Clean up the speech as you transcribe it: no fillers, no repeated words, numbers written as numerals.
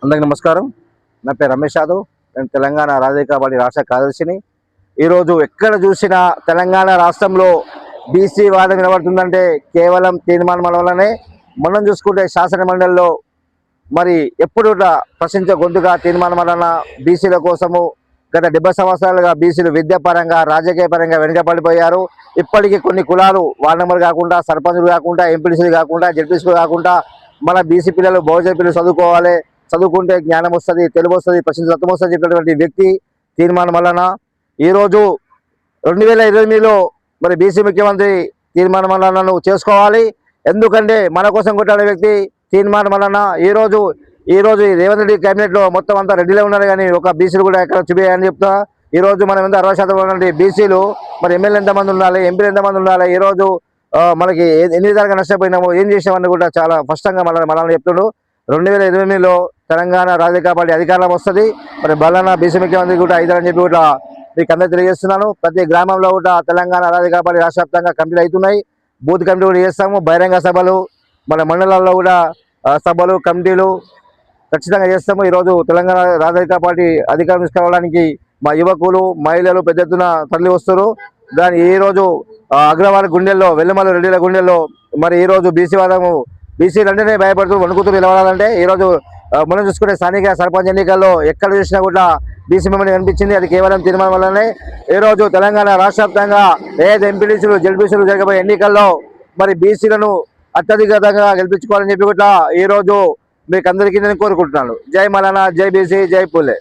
అందరికీ నమస్కారం. నా పేరు రమేష్ యాదవ్. నేను తెలంగాణ రాజకీయ పార్టీ రాష్ట్ర కార్యదర్శిని. ఈరోజు ఎక్కడ చూసినా తెలంగాణ రాష్ట్రంలో బీసీ వాదం వినబడుతుందంటే కేవలం తీర్మానం వల్లనే. మనం చూసుకుంటే శాసన మండలిలో మరి ఎప్పుడు ప్రశ్నించే గొంతుగా తీర్మానం వలన బీసీల కోసము గత 70 సంవత్సరాలుగా బీసీలు విద్యాపరంగా రాజకీయ పరంగా వెనుకబడిపోయారు. ఇప్పటికీ కొన్ని కులాలు వార్డు మెంబర్ కాకుండా, సర్పంచులు కాకుండా, ఎంపీటీసీలు కాకుండా, జడ్పీసీలు కాకుండా మన బీసీ పిల్లలు బహుజన పిల్లలు చదువుకోవాలి, చదువుకుంటే జ్ఞానం వస్తుంది, తెలుగు వస్తుంది, ప్రశ్నించత్వం వస్తుంది చెప్పినటువంటి వ్యక్తి తీర్మానం వలన ఈరోజు 2028లో మరి బీసీ ముఖ్యమంత్రి తీర్మానం వలన చేసుకోవాలి. ఎందుకంటే మన కోసం కొట్టాడే వ్యక్తి తీర్మానం వలన ఈరోజు రేవంత్ రెడ్డి కేబినెట్లో మొత్తం అంతా రెడ్డిలో ఉన్నారు, కానీ ఒక బీసీలు కూడా ఎక్కడ చూపించాలని చెప్తా. ఈరోజు మనం ఎంత 60% ఉన్నటువంటి బీసీలు మరి ఎమ్మెల్యే ఎంతమంది ఉండాలి, ఎంపీలు ఎంతమంది ఉండాలి, ఈరోజు మనకి ఎన్ని విధాలుగా నష్టపోయినామో ఏం చేసామని కూడా చాలా స్పష్టంగా మనల్ని చెప్తుండు. 2028లో తెలంగాణ రాజకీయ పార్టీ అధికారం వస్తుంది. మరి బలన బీసీ ముఖ్యమంత్రి కూడా అయితారని చెప్పి కూడా మీకు అందరూ తెలియజేస్తున్నాను. ప్రతి గ్రామంలో కూడా తెలంగాణ రాజకీయ పార్టీ రాష్ట్ర వ్యాప్తంగా కమిటీలు అవుతున్నాయి. బూత్ కమిటీ కూడా చేస్తాము. బహిరంగ సభలు మన మండలాల్లో కూడా సభలు కమిటీలు ఖచ్చితంగా చేస్తాము. ఈరోజు తెలంగాణ రాజకీయ పార్టీ అధికారం తీసుకురావడానికి మా యువకులు మహిళలు పెద్ద ఎత్తున తరలి వస్తారు. దాని ఈరోజు అగ్రవారి గుండెల్లో, వెల్లమల రెడ్డిల గుండెల్లో మరి ఈరోజు బీసీ వాదము బీసీలు అంటేనే భయపడుతూ వణుకుతూ నిలబడాలంటే ఈరోజు మనం చూసుకునే స్థానిక సర్పంచ్ ఎన్నికల్లో ఎక్కడ చూసినా కూడా బీసీ మెంబర్ కనిపించింది. అది కేవలం తీర్మానం వల్లనే. ఈరోజు తెలంగాణ రాష్ట్ర వ్యాప్తంగా ఏదైతే ఎంపీటీసీలు జడ్పీసీలు జరగబోయే ఎన్నికల్లో మరి బీసీలను అత్యధికంగా గెలిపించుకోవాలని చెప్పి కూడా ఈరోజు మీకు అందరికీ నేను కోరుకుంటున్నాను. జై మలానా, జై బీసీ, జై పూలే.